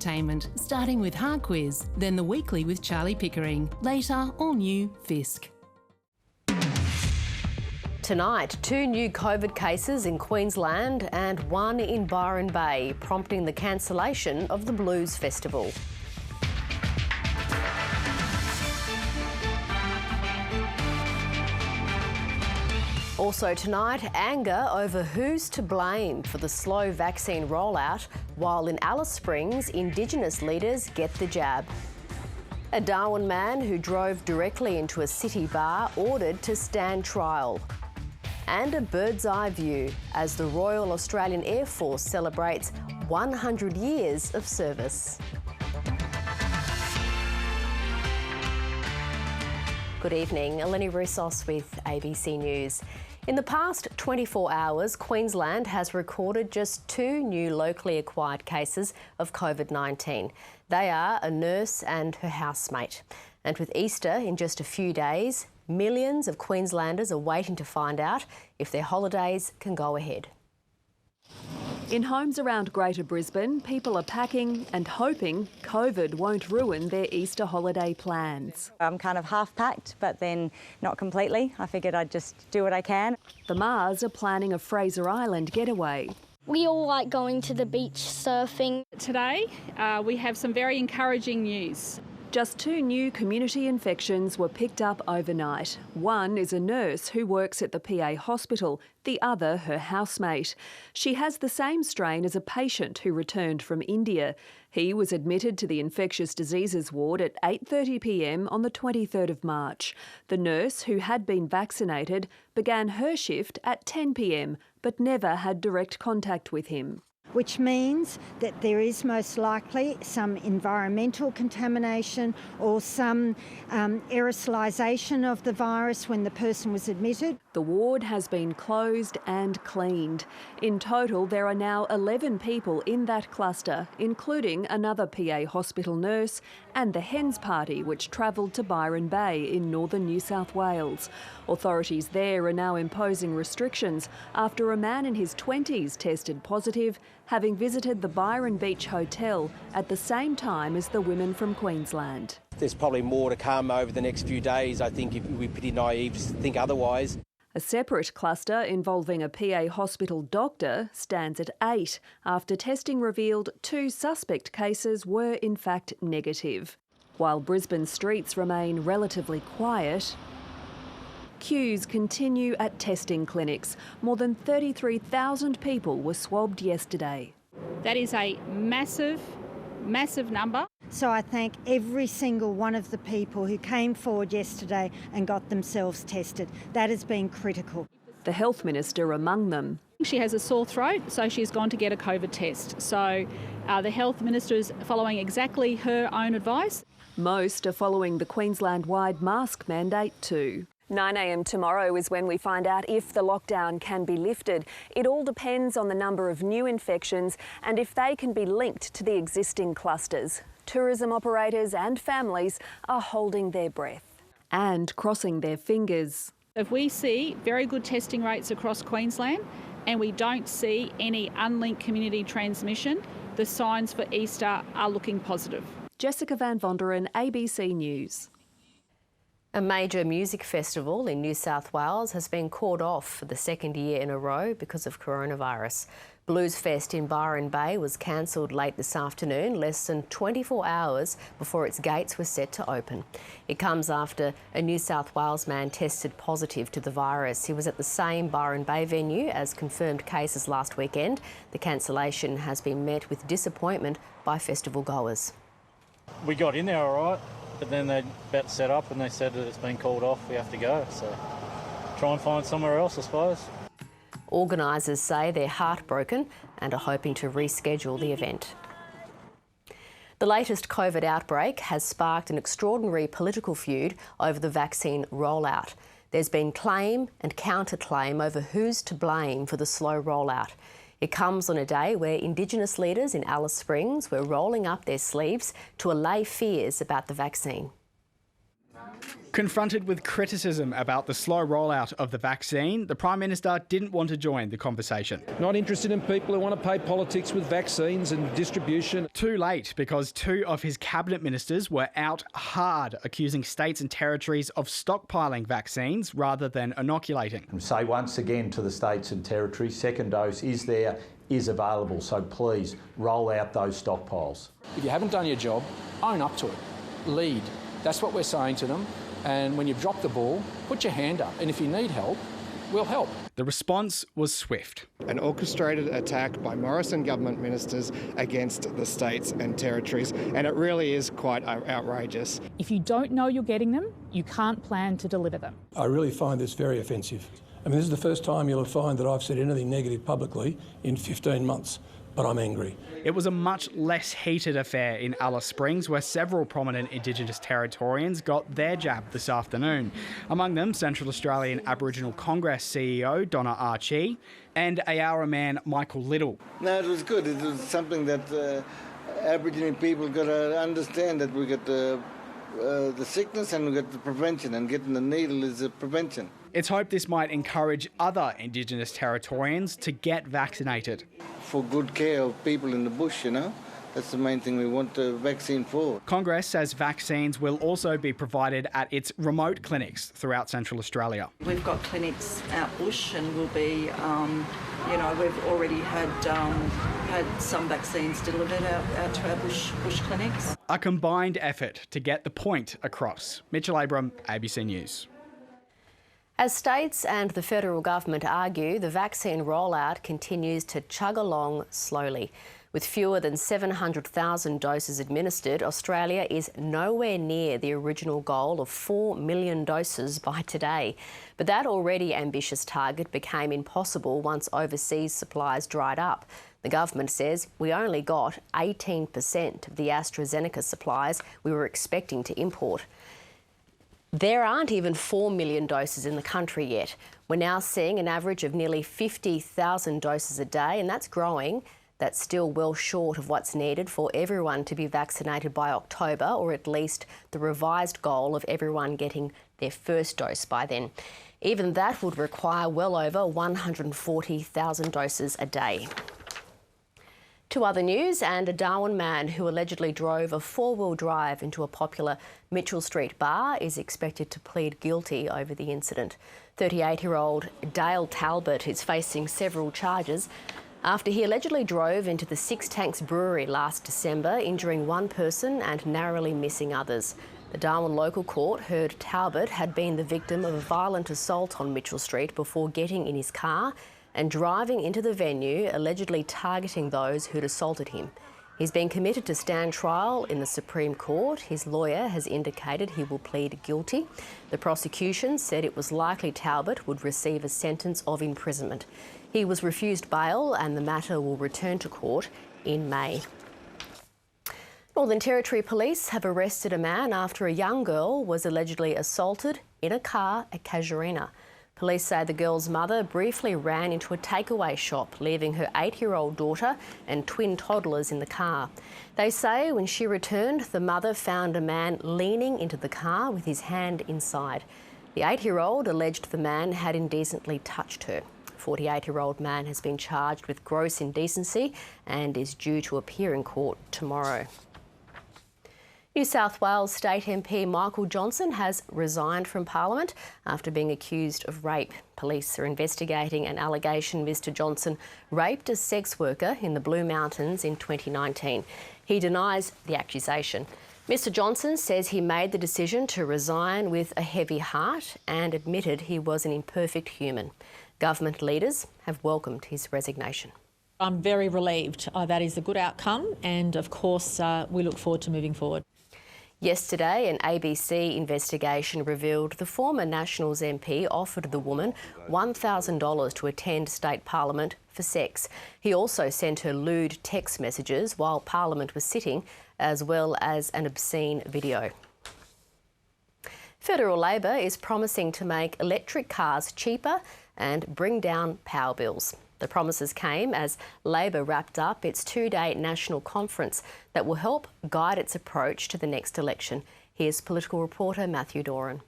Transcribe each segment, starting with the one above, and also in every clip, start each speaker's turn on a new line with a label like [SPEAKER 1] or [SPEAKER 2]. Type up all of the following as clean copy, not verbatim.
[SPEAKER 1] Entertainment, starting with Hard Quiz, then the Weekly with Charlie Pickering. Later, all new Fisk.
[SPEAKER 2] Tonight, 2 new COVID cases in Queensland and 1 in Byron Bay, prompting the cancellation of the Blues Festival. Also tonight, anger over who's to blame for the slow vaccine rollout, while in Alice Springs, Indigenous leaders get the jab. A Darwin man who drove directly into a city bar ordered to stand trial. And a bird's eye view as the Royal Australian Air Force celebrates 100 years of service. Good evening, Eleni Roussos with ABC News. In the past 24 hours, Queensland has recorded just 2 new locally acquired cases of COVID-19. They are a nurse and her housemate. And with Easter in just a few days, millions of Queenslanders are waiting to find out if their holidays can go ahead.
[SPEAKER 3] In homes around Greater Brisbane, people are packing and hoping COVID won't ruin their Easter holiday plans.
[SPEAKER 4] I'm kind of half packed, but then not completely. I figured I'd just do what I can.
[SPEAKER 3] The Mars are planning a Fraser Island getaway.
[SPEAKER 5] We all like going to the beach surfing.
[SPEAKER 6] Today, we have some very encouraging news.
[SPEAKER 3] Just 2 new community infections were picked up overnight. One is a nurse who works at the PA hospital, the other her housemate. She has the same strain as a patient who returned from India. He was admitted to the infectious diseases ward at 8:30 p.m. on the 23rd of March. The nurse, who had been vaccinated, began her shift at 10 p.m, but never had direct contact with him.
[SPEAKER 7] Which means that there is most likely some environmental contamination or some aerosolisation of the virus when the person was admitted.
[SPEAKER 3] The ward has been closed and cleaned. In total, there are now 11 people in that cluster, including another PA hospital nurse and the Hens Party, which travelled to Byron Bay in northern New South Wales. Authorities there are now imposing restrictions after a man in his 20s tested positive, having visited the Byron Beach Hotel at the same time as the women from Queensland.
[SPEAKER 8] There's probably more to come over the next few days. I think we're pretty naive to think otherwise.
[SPEAKER 3] A separate cluster involving a PA hospital doctor stands at 8 after testing revealed 2 suspect cases were in fact negative. While Brisbane streets remain relatively quiet, queues continue at testing clinics. More than 33,000 people were swabbed yesterday.
[SPEAKER 6] That is a massive number.
[SPEAKER 7] So I thank every single one of the people who came forward yesterday and got themselves tested. That has been critical.
[SPEAKER 3] The Health Minister among them.
[SPEAKER 6] She has a sore throat, so she's gone to get a COVID test. So the Health Minister is following exactly her own advice.
[SPEAKER 3] Most are following the Queensland-wide mask mandate too. 9 a.m. tomorrow is when we find out if the lockdown can be lifted. It all depends on the number of new infections and if they can be linked to the existing clusters. Tourism operators and families are holding their breath and crossing their fingers.
[SPEAKER 6] If we see very good testing rates across Queensland and we don't see any unlinked community transmission, the signs for Easter are looking positive.
[SPEAKER 3] Jessica Van Vonderen, ABC News.
[SPEAKER 2] A major music festival in New South Wales has been called off for the 2nd year in a row because of coronavirus. Blues Fest in Byron Bay was cancelled late this afternoon, less than 24 hours before its gates were set to open. It comes after a New South Wales man tested positive to the virus. He was at the same Byron Bay venue as confirmed cases last weekend. The cancellation has been met with disappointment by festival goers.
[SPEAKER 9] We got in there all right, but then they about to set up and they said that it's been called off, we have to go. So try and find somewhere else, I suppose.
[SPEAKER 2] Organisers say they're heartbroken and are hoping to reschedule the event. The latest COVID outbreak has sparked an extraordinary political feud over the vaccine rollout. There's been claim and counterclaim over who's to blame for the slow rollout. It comes on a day where Indigenous leaders in Alice Springs were rolling up their sleeves to allay fears about the vaccine.
[SPEAKER 10] Confronted with criticism about the slow rollout of the vaccine, the Prime Minister didn't want to join the conversation.
[SPEAKER 11] Not interested in people who want to play politics with vaccines and distribution.
[SPEAKER 10] Too late, because two of his cabinet ministers were out hard, accusing states and territories of stockpiling vaccines rather than inoculating.
[SPEAKER 12] Say once again to the states and territories, second dose is there, is available, so please roll out those stockpiles.
[SPEAKER 13] If you haven't done your job, own up to it. Lead. That's what we're saying to them. And when you've dropped the ball, put your hand up. And if you need help, we'll help.
[SPEAKER 10] The response was swift.
[SPEAKER 14] An orchestrated attack by Morrison government ministers against the states and territories, and it really is quite outrageous.
[SPEAKER 6] If you don't know you're getting them, you can't plan to deliver them.
[SPEAKER 11] I really find this very offensive. I mean, this is the first time you'll find that I've said anything negative publicly in 15 months, but I'm angry.
[SPEAKER 10] It was a much less heated affair in Alice Springs, where several prominent Indigenous Territorians got their jab this afternoon. Among them, Central Australian Aboriginal Congress CEO Donna Archie and Ayara man Michael Little.
[SPEAKER 15] No, it was good. It was something that Aboriginal people got to understand, that we got the sickness and we got the prevention, and getting the needle is a prevention.
[SPEAKER 10] It's hoped this might encourage other Indigenous Territorians to get vaccinated.
[SPEAKER 15] For good care of people in the bush, you know. That's the main thing we want the vaccine for.
[SPEAKER 10] Congress says vaccines will also be provided at its remote clinics throughout Central Australia.
[SPEAKER 16] We've got clinics out bush, and we'll be, we've already had some vaccines delivered out to our bush clinics.
[SPEAKER 10] A combined effort to get the point across. Mitchell Abram, ABC News.
[SPEAKER 2] As states and the federal government argue, the vaccine rollout continues to chug along slowly. With fewer than 700,000 doses administered, Australia is nowhere near the original goal of 4 million doses by today. But that already ambitious target became impossible once overseas supplies dried up. The government says we only got 18% of the AstraZeneca supplies we were expecting to import. There aren't even 4 million doses in the country yet. We're now seeing an average of nearly 50,000 doses a day, and that's growing. That's still well short of what's needed for everyone to be vaccinated by October, or at least the revised goal of everyone getting their first dose by then. Even that would require well over 140,000 doses a day. To other news, and a Darwin man who allegedly drove a four-wheel drive into a popular Mitchell Street bar is expected to plead guilty over the incident. 38-year-old Dale Talbot is facing several charges after he allegedly drove into the Six Tanks Brewery last December, injuring one person and narrowly missing others. The Darwin local court heard Talbot had been the victim of a violent assault on Mitchell Street before getting in his car and driving into the venue, allegedly targeting those who'd assaulted him. He's been committed to stand trial in the Supreme Court. His lawyer has indicated he will plead guilty. The prosecution said it was likely Talbot would receive a sentence of imprisonment. He was refused bail, and the matter will return to court in May. Northern Territory Police have arrested a man after a young girl was allegedly assaulted in a car at Casuarina. Police say the girl's mother briefly ran into a takeaway shop, leaving her 8-year-old daughter and twin toddlers in the car. They say when she returned, the mother found a man leaning into the car with his hand inside. The 8-year-old alleged the man had indecently touched her. The 48-year-old man has been charged with gross indecency and is due to appear in court tomorrow. New South Wales State MP Michael Johnson has resigned from Parliament after being accused of rape. Police are investigating an allegation Mr Johnson raped a sex worker in the Blue Mountains in 2019. He denies the accusation. Mr Johnson says he made the decision to resign with a heavy heart and admitted he was an imperfect human. Government leaders have welcomed his resignation.
[SPEAKER 17] I'm very relieved. That is a good outcome, and of course we look forward to moving forward.
[SPEAKER 2] Yesterday, an ABC investigation revealed the former Nationals MP offered the woman $1,000 to attend state parliament for sex. He also sent her lewd text messages while Parliament was sitting, as well as an obscene video. Federal Labor is promising to make electric cars cheaper and bring down power bills. The promises came as Labor wrapped up its 2-day national conference that will help guide its approach to the next election. Here's political reporter Matthew Doran.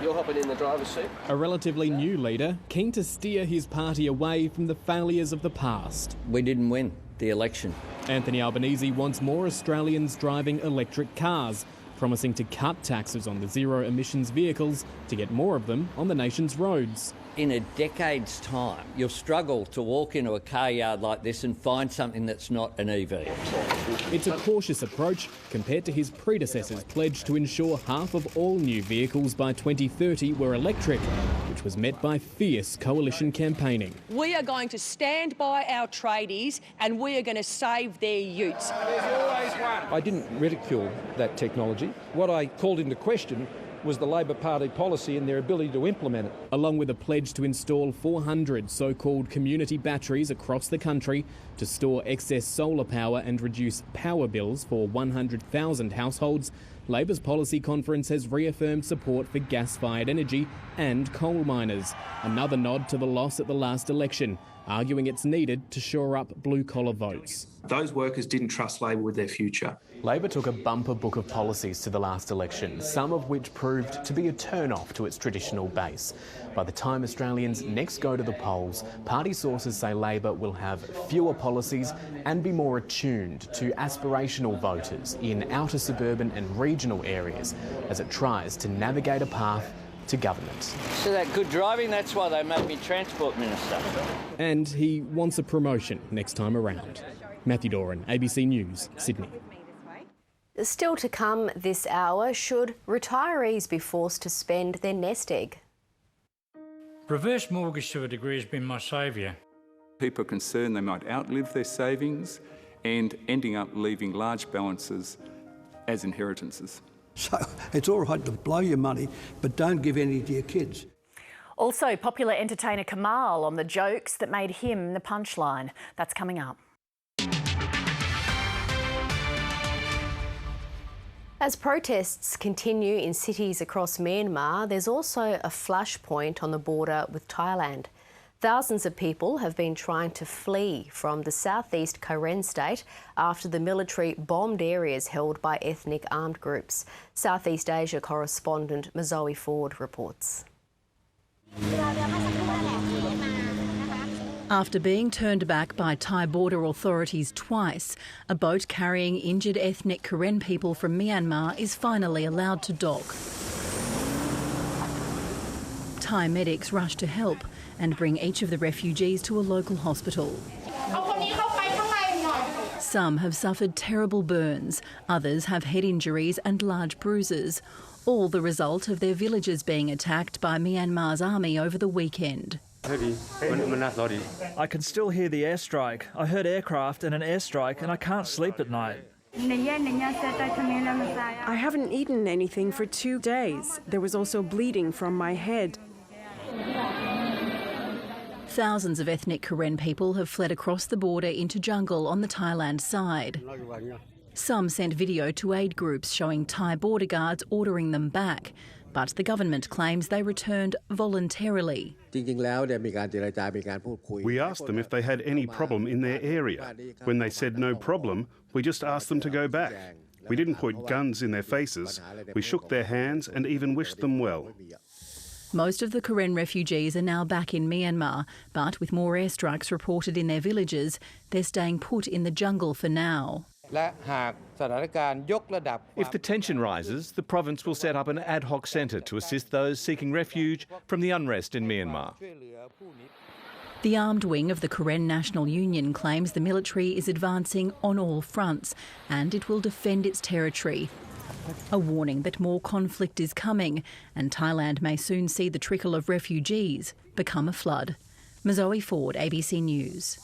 [SPEAKER 18] You're hopping in the driver's seat.
[SPEAKER 19] A relatively new leader, keen to steer his party away from the failures of the past.
[SPEAKER 20] We didn't win the election.
[SPEAKER 19] Anthony Albanese wants more Australians driving electric cars, promising to cut taxes on the zero-emissions vehicles to get more of them on the nation's roads.
[SPEAKER 20] In a decade's time, you'll struggle to walk into a car yard like this and find something that's not an EV.
[SPEAKER 19] It's a cautious approach compared to his predecessor's pledge to ensure half of all new vehicles by 2030 were electric, which was met by fierce coalition campaigning.
[SPEAKER 21] We are going to stand by our tradies and we are going to save their utes.
[SPEAKER 22] I didn't ridicule that technology. What I called into question was the Labor Party policy and their ability to implement it.
[SPEAKER 19] Along with a pledge to install 400 so-called community batteries across the country to store excess solar power and reduce power bills for 100,000 households, Labor's policy conference has reaffirmed support for gas-fired energy and coal miners, another nod to the loss at the last election, arguing it's needed to shore up blue-collar votes.
[SPEAKER 23] Those workers didn't trust Labor with their future.
[SPEAKER 19] Labor took a bumper book of policies to the last election, some of which proved to be a turn-off to its traditional base. By the time Australians next go to the polls, party sources say Labor will have fewer policies and be more attuned to aspirational voters in outer suburban and regional areas as it tries to navigate a path to government.
[SPEAKER 20] So that good driving, that's why they made me Transport Minister.
[SPEAKER 19] And he wants a promotion next time around. Matthew Doran, ABC News, Sydney.
[SPEAKER 2] Still to come this hour, should retirees be forced to spend their nest egg?
[SPEAKER 24] Reverse mortgage to a degree has been my saviour.
[SPEAKER 25] People are concerned they might outlive their savings and ending up leaving large balances as inheritances.
[SPEAKER 26] So it's all right to blow your money, but don't give any to your kids.
[SPEAKER 27] Also, popular entertainer Kamal on the jokes that made him the punchline. That's coming up.
[SPEAKER 2] As protests continue in cities across Myanmar, there's also a flashpoint on the border with Thailand. Thousands of people have been trying to flee from the southeast Karen state after the military bombed areas held by ethnic armed groups. Southeast Asia correspondent Zoe Ford reports.
[SPEAKER 28] After being turned back by Thai border authorities twice, a boat carrying injured ethnic Karen people from Myanmar is finally allowed to dock. Thai medics rush to help and bring each of the refugees to a local hospital. Some have suffered terrible burns, others have head injuries and large bruises, all the result of their villages being attacked by Myanmar's army over the weekend.
[SPEAKER 29] I can still hear the airstrike. I heard aircraft and an airstrike and I can't sleep at night.
[SPEAKER 30] I haven't eaten anything for 2 days. There was also bleeding from my head.
[SPEAKER 28] Thousands of ethnic Karen people have fled across the border into jungle on the Thailand side. Some sent video to aid groups showing Thai border guards ordering them back, but the government claims they returned voluntarily.
[SPEAKER 31] We asked them if they had any problem in their area. When they said no problem, we just asked them to go back. We didn't point guns in their faces. We shook their hands and even wished them well.
[SPEAKER 28] Most of the Karen refugees are now back in Myanmar, but with more airstrikes reported in their villages, they're staying put in the jungle for now.
[SPEAKER 32] If the tension rises, the province will set up an ad hoc centre to assist those seeking refuge from the unrest in Myanmar.
[SPEAKER 28] The armed wing of the Karen National Union claims the military is advancing on all fronts and it will defend its territory. A warning that more conflict is coming and Thailand may soon see the trickle of refugees become a flood. Zoe Ford, ABC News.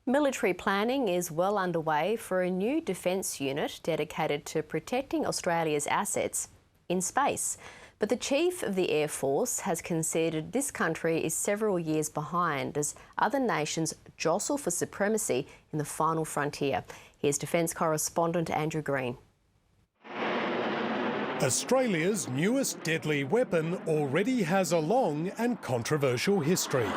[SPEAKER 2] Military planning is well underway for a new defence unit dedicated to protecting Australia's assets in space. But the Chief of the Air Force has conceded this country is several years behind as other nations jostle for supremacy in the final frontier. Here's Defence correspondent Andrew Green.
[SPEAKER 33] Australia's newest deadly weapon already has a long and controversial history.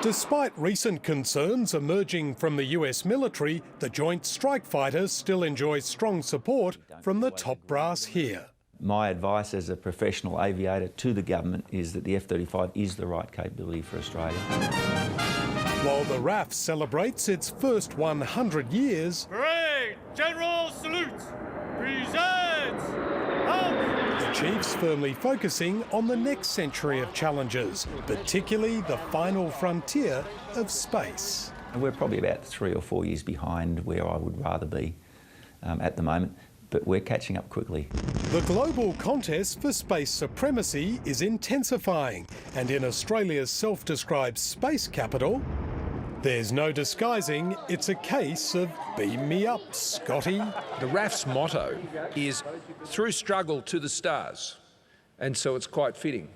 [SPEAKER 33] Despite recent concerns emerging from the US military, the Joint Strike Fighter still enjoys strong support from the top brass here.
[SPEAKER 1] My advice as a professional aviator to the government is that the F-35 is the right capability for Australia.
[SPEAKER 33] While the RAF celebrates its first 100 years,
[SPEAKER 3] Parade! General salute! Presents! Up!
[SPEAKER 33] the Chiefs firmly focusing on the next century of challenges, particularly the final frontier of space.
[SPEAKER 1] We're probably about 3 or 4 years behind where I would rather be at the moment, but we're catching up quickly.
[SPEAKER 33] The global contest for space supremacy is intensifying, and in Australia's self-described space capital, there's no disguising it's a case of beam me up, Scotty.
[SPEAKER 22] The RAF's motto is through struggle to the stars, and so it's quite fitting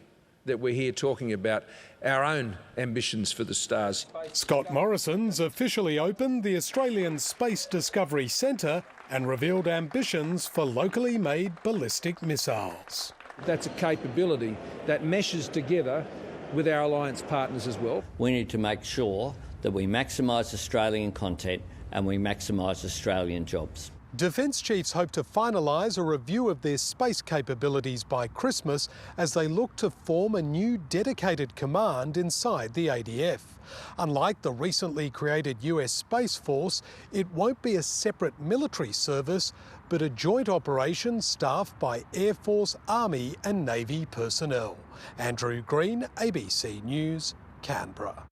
[SPEAKER 22] that we're here talking about our own ambitions for the stars.
[SPEAKER 33] Scott Morrison's officially opened the Australian Space Discovery Centre and revealed ambitions for locally made ballistic missiles.
[SPEAKER 22] That's a capability that meshes together with our alliance partners as well.
[SPEAKER 20] We need to make sure that we maximise Australian content and we maximise Australian jobs.
[SPEAKER 33] Defence chiefs hope to finalise a review of their space capabilities by Christmas as they look to form a new dedicated command inside the ADF. Unlike the recently created US Space Force, it won't be a separate military service, but a joint operation staffed by Air Force, Army and Navy personnel. Andrew Green, ABC News, Canberra.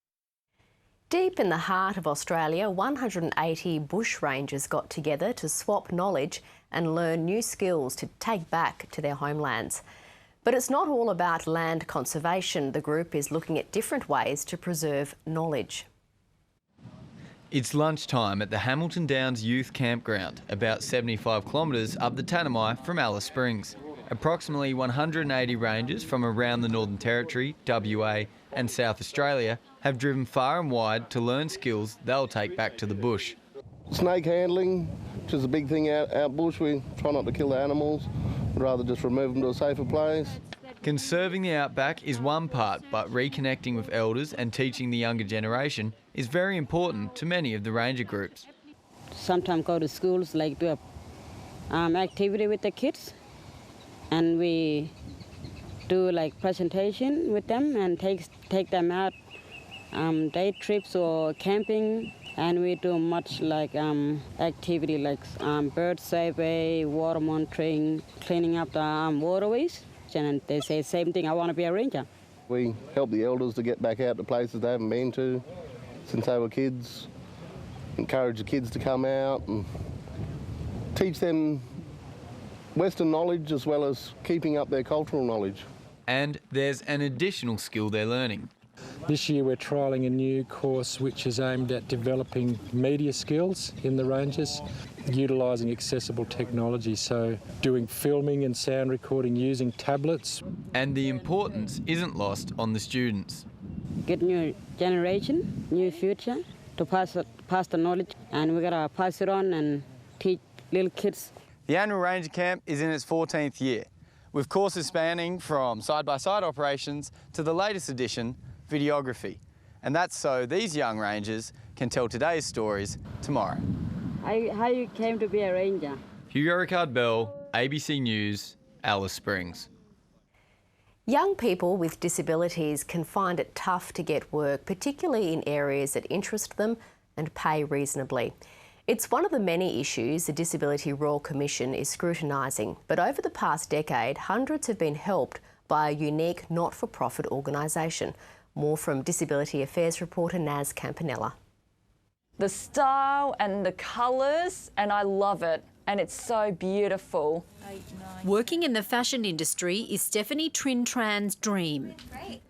[SPEAKER 2] Deep in the heart of Australia, 180 bushrangers got together to swap knowledge and learn new skills to take back to their homelands. But it's not all about land conservation. The group is looking at different ways to preserve knowledge.
[SPEAKER 4] It's lunchtime at the Hamilton Downs Youth Campground, about 75 kilometres up the Tanami from Alice Springs. Approximately 180 rangers from around the Northern Territory, WA and South Australia have driven far and wide to learn skills they'll take back to the bush.
[SPEAKER 5] Snake handling, which is a big thing out bush. We try not to kill the animals, we'd rather just remove them to a safer place.
[SPEAKER 4] Conserving the outback is one part, but reconnecting with elders and teaching the younger generation is very important to many of the ranger groups.
[SPEAKER 6] Sometimes go to schools, like do a activity with the kids, and we do like presentation with them and take them out day trips or camping, and we do much like activity like bird survey, water monitoring, cleaning up the waterways. And they say the same thing, I want to be a ranger.
[SPEAKER 5] We help the elders to get back out to places they haven't been to since they were kids, encourage the kids to come out and teach them Western knowledge as well as keeping up their cultural knowledge.
[SPEAKER 4] And there's an additional skill they're learning.
[SPEAKER 22] This year we're trialling a new course which is aimed at developing media skills in the Rangers, utilising accessible technology, so doing filming and sound recording using tablets.
[SPEAKER 4] And the importance isn't lost on the students.
[SPEAKER 6] Get new generation, new future to pass the knowledge, and we got to pass it on and teach little kids.
[SPEAKER 4] The annual Ranger Camp is in its 14th year, with courses spanning from side-by-side operations to the latest edition, videography. And that's so these young rangers can tell today's stories tomorrow.
[SPEAKER 6] How you came to be a ranger?
[SPEAKER 4] Hugo Ricard-Bell, ABC News, Alice Springs.
[SPEAKER 2] Young people with disabilities can find it tough to get work, particularly in areas that interest them and pay reasonably. It's one of the many issues the Disability Royal Commission is scrutinising, but over the past decade, hundreds have been helped by a unique not-for-profit organisation. More from Disability Affairs reporter Naz Campanella.
[SPEAKER 7] The style and the colours, and I love it, and it's so beautiful.
[SPEAKER 28] Working in the fashion industry is Stephanie Trintran's dream.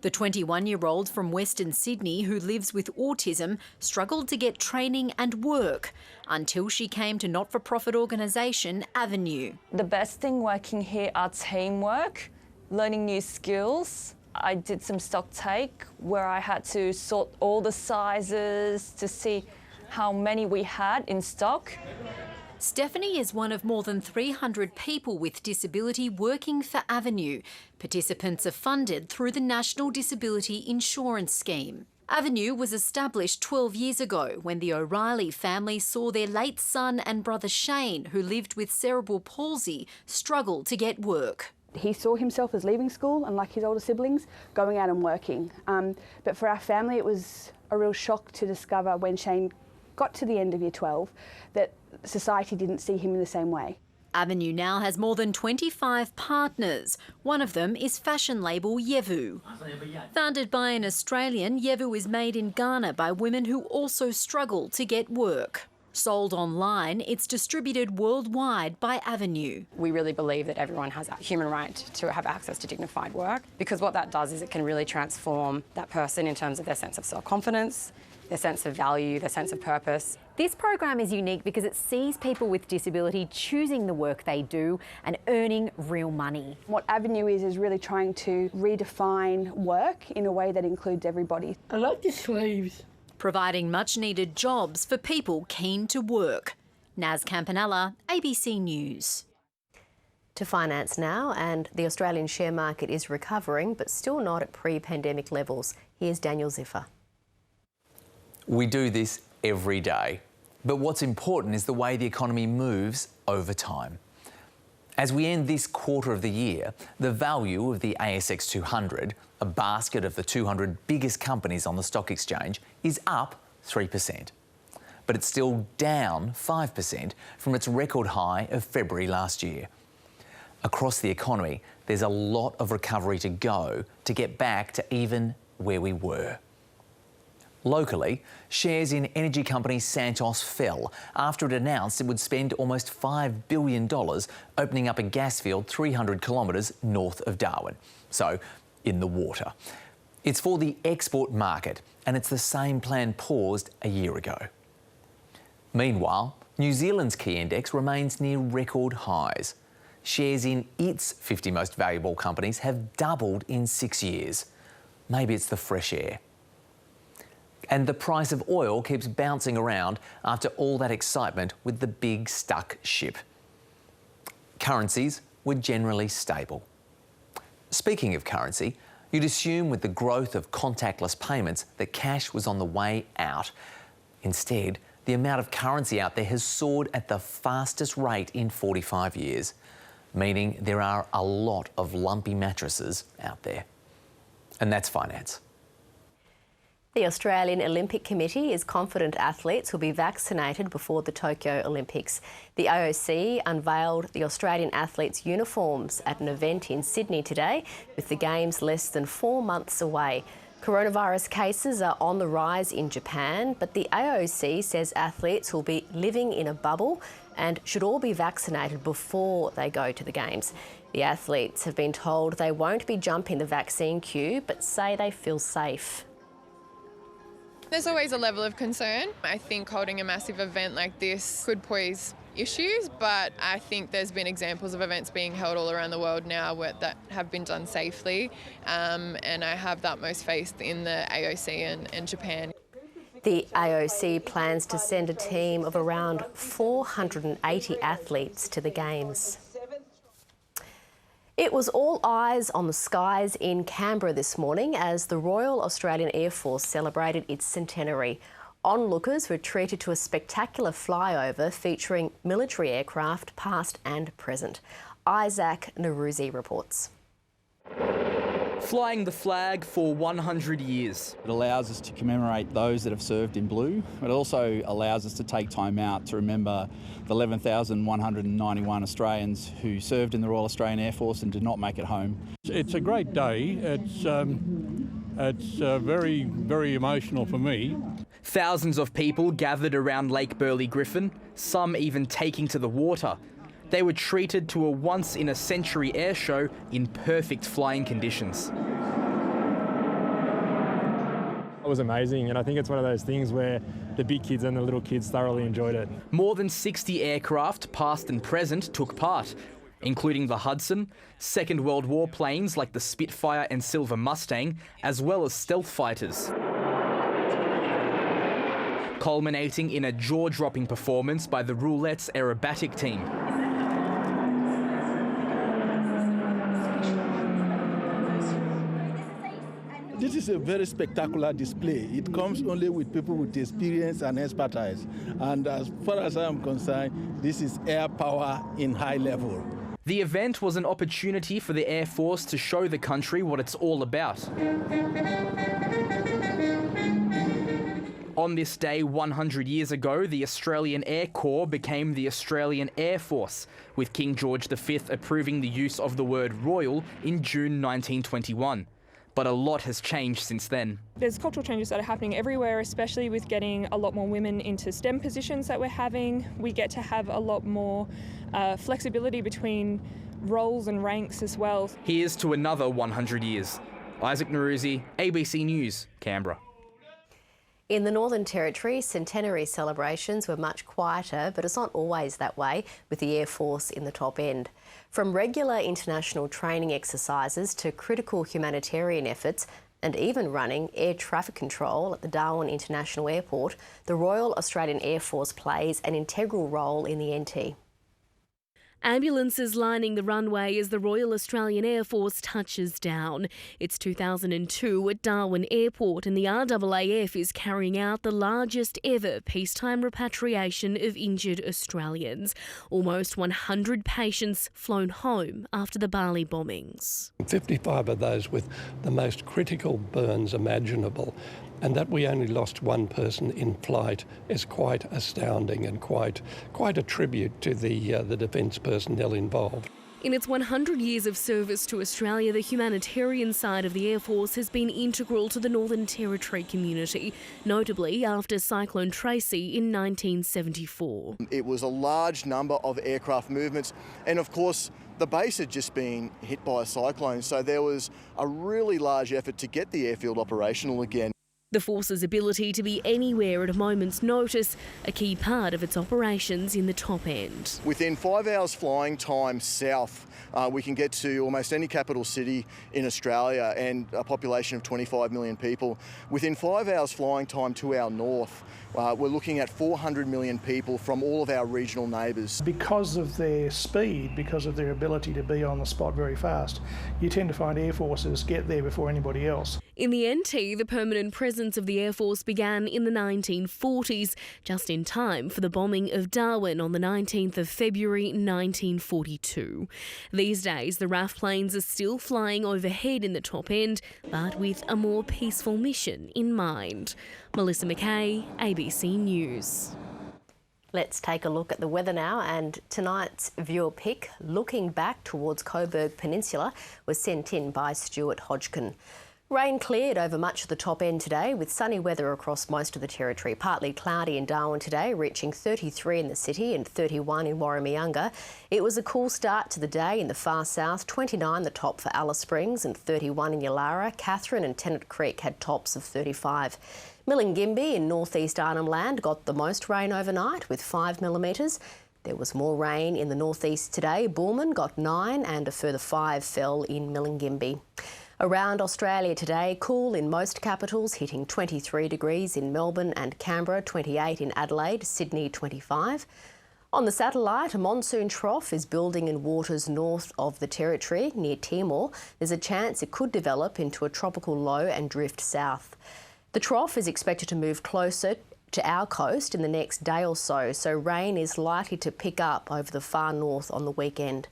[SPEAKER 28] The 21-year-old from Western Sydney who lives with autism struggled to get training and work until she came to not-for-profit organisation Avenue.
[SPEAKER 7] The best thing working here are teamwork, learning new skills. I did some stock take where I had to sort all the sizes to see how many we had in stock.
[SPEAKER 28] Stephanie is one of more than 300 people with disability working for Avenue. Participants are funded through the National Disability Insurance Scheme.
[SPEAKER 8] Avenue was established 12 years ago when the O'Reilly family saw their late son and brother Shane, who lived with cerebral palsy, struggle to get work.
[SPEAKER 9] He saw himself as leaving school, unlike his older siblings, going out and working. But for our family, it was a real shock to discover when Shane got to the end of year 12 that society didn't see him in the same way.
[SPEAKER 8] Avenue now has more than 25 partners. One of them is fashion label Yevu. Founded by an Australian, Yevu is made in Ghana by women who also struggle to get work. Sold online, it's distributed worldwide by Avenue.
[SPEAKER 10] We really believe that everyone has a human right to have access to dignified work, because what that does is it can really transform that person in terms of their sense of self-confidence, their sense of value, their sense of purpose.
[SPEAKER 2] This program is unique because it sees people with disability choosing the work they do and earning real money.
[SPEAKER 9] What Avenue is really trying to redefine work in a way that includes everybody.
[SPEAKER 8] I like the sleeves. Providing much-needed jobs for people keen to work. Naz Campanella, ABC News.
[SPEAKER 2] To finance now, and the Australian share market is recovering but still not at pre-pandemic levels. Here's Daniel Ziffer.
[SPEAKER 11] We do this every day, but what's important is the way the economy moves over time. As we end this quarter of the year, the value of the ASX 200, a basket of the 200 biggest companies on the stock exchange, is up 3%. But it's still down 5% from its record high of February last year. Across the economy, there's a lot of recovery to go to get back to even where we were. Locally, shares in energy company Santos fell after it announced it would spend almost $5 billion opening up a gas field 300 kilometres north of Darwin, so in the water. It's for the export market, and it's the same plan paused a year ago. Meanwhile, New Zealand's key index remains near record highs. Shares in its 50 most valuable companies have doubled in 6 years. Maybe it's the fresh air. And the price of oil keeps bouncing around after all that excitement with the big stuck ship. Currencies were generally stable. Speaking of currency, you'd assume with the growth of contactless payments that cash was on the way out. Instead, the amount of currency out there has soared at the fastest rate in 45 years, meaning there are a lot of lumpy mattresses out there. And that's finance.
[SPEAKER 2] The Australian Olympic Committee is confident athletes will be vaccinated before the Tokyo Olympics. The AOC unveiled the Australian athletes' uniforms at an event in Sydney today, with the Games less than 4 months away. Coronavirus cases are on the rise in Japan, but the AOC says athletes will be living in a bubble and should all be vaccinated before they go to the Games. The athletes have been told they won't be jumping the vaccine queue, but say they feel safe.
[SPEAKER 12] There's always a level of concern. I think holding a massive event like this could pose issues, but I think there's been examples of events being held all around the world now that have been done safely, and I have the utmost faith in the AOC and Japan.
[SPEAKER 2] The AOC plans to send a team of around 480 athletes to the Games. It was all eyes on the skies in Canberra this morning as the Royal Australian Air Force celebrated its centenary. Onlookers were treated to a spectacular flyover featuring military aircraft past and present. Isaac Naruzi reports.
[SPEAKER 13] Flying the flag for 100 years. It allows us to commemorate those that have served in blue. It also allows us to take time out to remember the 11,191 Australians who served in the Royal Australian Air Force and did not make it home.
[SPEAKER 14] It's a great day. It's very, very emotional for me.
[SPEAKER 13] Thousands of people gathered around Lake Burley Griffin, some even taking to the water. They were treated to a once-in-a-century air show in perfect flying conditions.
[SPEAKER 15] It was amazing, and I think it's one of those things where the big kids and the little kids thoroughly enjoyed it.
[SPEAKER 13] More than 60 aircraft, past and present, took part, including the Hudson, Second World War planes like the Spitfire and Silver Mustang, as well as stealth fighters. Culminating in a jaw-dropping performance by the Roulette's aerobatic team.
[SPEAKER 16] This is a very spectacular display. It comes only with people with experience and expertise. And as far as I am concerned, this is air power in high level.
[SPEAKER 17] The event was an opportunity for the Air Force to show the country what it's all about. On this day 100 years ago, the Australian Air Corps became the Australian Air Force, with King George V approving the use of the word royal in June 1921. But a lot has changed since then.
[SPEAKER 18] There's cultural changes that are happening everywhere, especially with getting a lot more women into STEM positions that we're having. We get to have a lot more flexibility between roles and ranks as well.
[SPEAKER 17] Here's to another 100 years. Isaac Naruzi, ABC News, Canberra.
[SPEAKER 2] In the Northern Territory, centenary celebrations were much quieter, but it's not always that way with the Air Force in the top end. From regular international training exercises to critical humanitarian efforts and even running air traffic control at the Darwin International Airport, the Royal Australian Air Force plays an integral role in the NT.
[SPEAKER 19] Ambulances lining the runway as the Royal Australian Air Force touches down. It's 2002 at Darwin Airport and the RAAF is carrying out the largest ever peacetime repatriation of injured Australians. Almost 100 patients flown home after the Bali bombings.
[SPEAKER 22] 55 of those with the most critical burns imaginable. And that we only lost one person in flight is quite astounding and quite a tribute to the defence personnel involved.
[SPEAKER 19] In its 100 years of service to Australia, the humanitarian side of the Air Force has been integral to the Northern Territory community, notably after Cyclone Tracy in 1974.
[SPEAKER 21] It was a large number of aircraft movements, and of course the base had just been hit by a cyclone, so there was a really large effort to get the airfield operational again.
[SPEAKER 19] The Force's ability to be anywhere at a moment's notice, a key part of its operations in the top end.
[SPEAKER 21] Within 5 hours flying time south, we can get to almost any capital city in Australia and a population of 25 million people. Within 5 hours flying time to our north, we're looking at 400 million people from all of our regional neighbours.
[SPEAKER 23] Because of their speed, because of their ability to be on the spot very fast, you tend to find Air Forces get there before anybody else.
[SPEAKER 19] In the NT, the permanent presence of the Air Force began in the 1940s, just in time for the bombing of Darwin on the 19th of February 1942. These days, the RAF planes are still flying overhead in the top end, but with a more peaceful mission in mind. Melissa McKay, ABC News.
[SPEAKER 2] Let's take a look at the weather now, and tonight's viewer pick, looking back towards Coburg Peninsula, was sent in by Stuart Hodgkin. Rain cleared over much of the top end today with sunny weather across most of the territory. Partly cloudy in Darwin today, reaching 33 in the city and 31 in Warramayunga. It was a cool start to the day in the far south, 29 the top for Alice Springs and 31 in Yulara. Katherine and Tennant Creek had tops of 35. Millingimby in northeast Arnhem Land got the most rain overnight with 5 millimetres. There was more rain in the northeast today. Bullman got 9 and a further 5 fell in Millingimby. Around Australia today, cool in most capitals, hitting 23 degrees in Melbourne and Canberra, 28 in Adelaide, Sydney 25. On the satellite, a monsoon trough is building in waters north of the territory, near Timor. There's a chance it could develop into a tropical low and drift south. The trough is expected to move closer to our coast in the next day or so, so rain is likely to pick up over the far north on the weekend.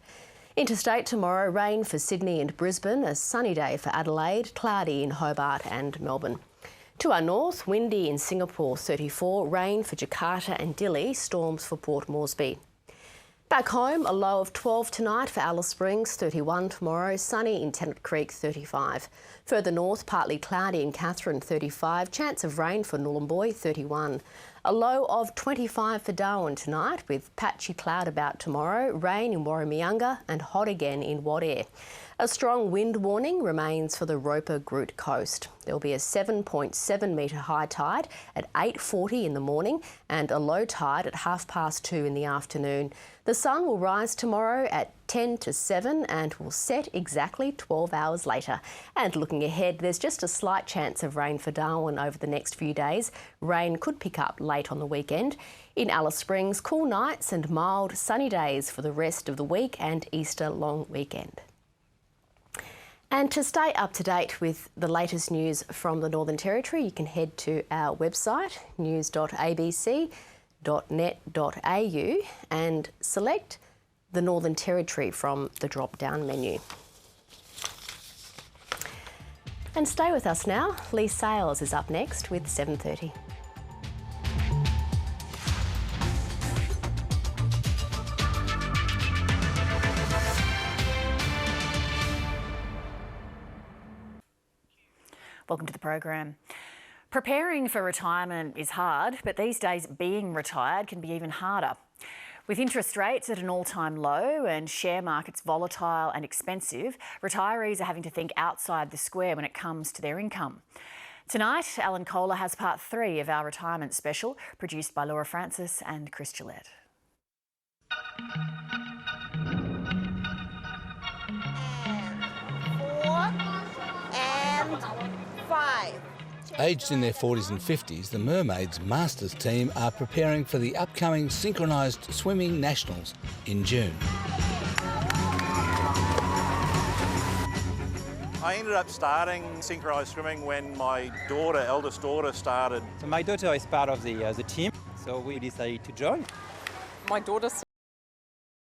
[SPEAKER 2] Interstate tomorrow, rain for Sydney and Brisbane, a sunny day for Adelaide, cloudy in Hobart and Melbourne. To our north, windy in Singapore, 34, rain for Jakarta and Dili, storms for Port Moresby. Back home, a low of 12 tonight for Alice Springs, 31 tomorrow, sunny in Tennant Creek, 35. Further north, partly cloudy in Katherine, 35, chance of rain for Nhulunbuy, 31. A low of 25 for Darwin tonight with patchy cloud about tomorrow, rain in Warramayunga and hot again in Wadeye. A strong wind warning remains for the Roper-Groot coast. There will be a 7.7 metre high tide at 8:40 in the morning and a low tide at 2:30 in the afternoon. The sun will rise tomorrow at 10 to 7 and will set exactly 12 hours later. And looking ahead, there's just a slight chance of rain for Darwin over the next few days. Rain could pick up late on the weekend. In Alice Springs, cool nights and mild sunny days for the rest of the week and Easter long weekend. And to stay up to date with the latest news from the Northern Territory, you can head to our website, news.abc.net.au, and select the Northern Territory from the drop-down menu. And stay with us now. Lee Sales is up next with 7:30.
[SPEAKER 1] Welcome to the program. Preparing for retirement is hard, but these days being retired can be even harder. With interest rates at an all-time low and share markets volatile and expensive, retirees are having to think outside the square when it comes to their income. Tonight, Alan Kohler has part 3 of our retirement special, produced by Laura Francis and Chris Gillette.
[SPEAKER 3] And 5. Aged in their 40s and 50s, the Mermaids Masters team are preparing for the upcoming synchronised swimming nationals in June.
[SPEAKER 5] I ended up starting synchronised swimming when my eldest daughter, started.
[SPEAKER 20] So my daughter is part of the team, so we decided to join.
[SPEAKER 24] My daughter